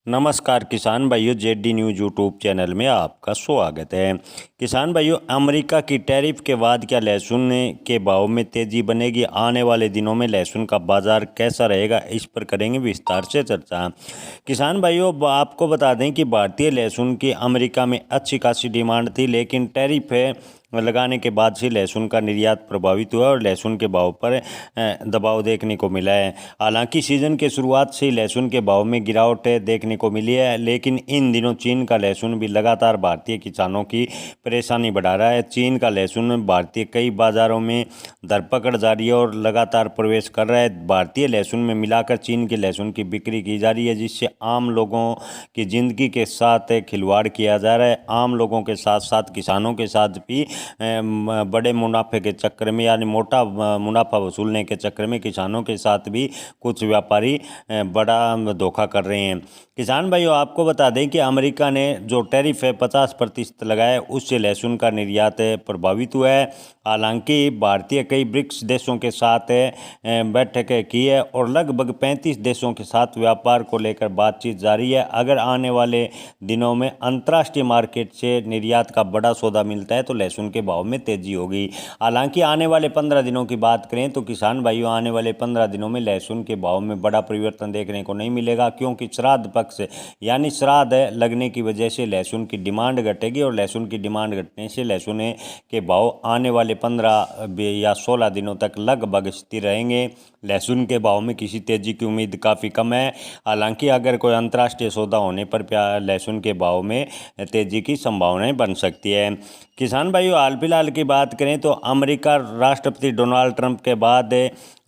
नमस्कार किसान भाइयों, जेडी न्यूज़ यूट्यूब चैनल में आपका स्वागत है। किसान भाइयों, अमेरिका की टैरिफ के बाद क्या लहसुन के भाव में तेज़ी बनेगी? आने वाले दिनों में लहसुन का बाज़ार कैसा रहेगा, इस पर करेंगे विस्तार से चर्चा। किसान भाइयों, आपको बता दें कि भारतीय लहसुन की अमेरिका में अच्छी खासी डिमांड थी, लेकिन टैरिफ लगाने के बाद से लहसुन का निर्यात प्रभावित हुआ और लहसुन के भाव पर दबाव देखने को मिला है। हालांकि सीजन के शुरुआत से ही लहसुन के भाव में गिरावट देखने को मिली है, लेकिन इन दिनों चीन का लहसुन भी लगातार भारतीय किसानों की परेशानी बढ़ा रहा है। चीन का लहसुन भारतीय कई बाज़ारों में धरपकड़ जारी है और लगातार प्रवेश कर रहा है। भारतीय लहसुन में मिलाकर चीन के लहसुन की बिक्री की जा रही है, जिससे आम लोगों की ज़िंदगी के साथ खिलवाड़ किया जा रहा है। आम लोगों के साथ साथ किसानों के साथ भी बड़े मुनाफे के चक्कर में, यानी मोटा मुनाफा वसूलने के चक्कर में किसानों के साथ भी कुछ व्यापारी बड़ा धोखा कर रहे हैं। किसान भाइयों, आपको बता दें कि अमेरिका ने जो टैरिफ है 50% लगाया है, उससे लहसुन का निर्यात प्रभावित हुआ है। हालांकि भारतीय कई ब्रिक्स देशों के साथ बैठक की है और लगभग 35 देशों के साथ व्यापार को लेकर बातचीत जारी है। अगर आने वाले दिनों में अंतर्राष्ट्रीय मार्केट से निर्यात का बड़ा सौदा मिलता है तो लहसुन के भाव में तेजी होगी। हालांकि आने वाले 15 दिनों की बात करें तो किसान भाइयों, आने वाले 15 दिनों में लहसुन के भाव में बड़ा परिवर्तन देखने को नहीं मिलेगा, क्योंकि श्राद्ध पक्ष यानी श्राद्ध लगने की वजह से लहसुन की डिमांड घटेगी और लहसुन की डिमांड घटने से लहसुन के भाव आने वाले 15 या 16 दिनों तक लगभग स्थिर रहेंगे। लहसुन के भाव में किसी तेजी की उम्मीद काफ़ी कम है। हालांकि अगर कोई अंतर्राष्ट्रीय सौदा होने पर लहसुन के भाव में तेजी की संभावनाएं बन सकती है। किसान भाइयों, हाल फिलहाल की बात करें तो अमेरिका राष्ट्रपति डोनाल्ड ट्रंप के बाद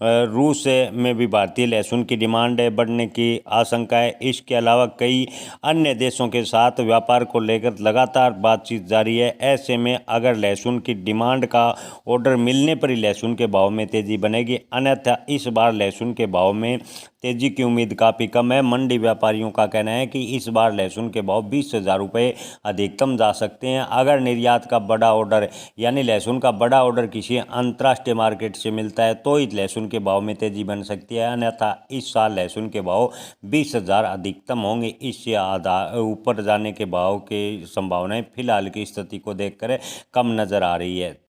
रूस में भी भारतीय लहसुन की डिमांड बढ़ने की आशंका है। इसके अलावा कई अन्य देशों के साथ व्यापार को लेकर लगातार बातचीत जारी है। ऐसे में अगर लहसुन की डिमांड का ऑर्डर मिलने पर ही लहसुन के भाव में तेजी बनेगी, अन्यथा इस बार लहसुन के भाव में तेजी की उम्मीद काफ़ी कम है। मंडी व्यापारियों का कहना है कि इस बार लहसुन के भाव 20,000 रुपये अधिकतम जा सकते हैं। अगर निर्यात का बड़ा ऑर्डर यानी लहसुन का बड़ा ऑर्डर किसी अंतर्राष्ट्रीय मार्केट से मिलता है तो ही लहसुन के भाव में तेजी बन सकती है, अन्यथा इस साल लहसुन के भाव 20,000 अधिकतम होंगे। इससे आधा ऊपर जाने के भाव की संभावनाएं फिलहाल की स्थिति को देखकर कम नज़र आ रही है।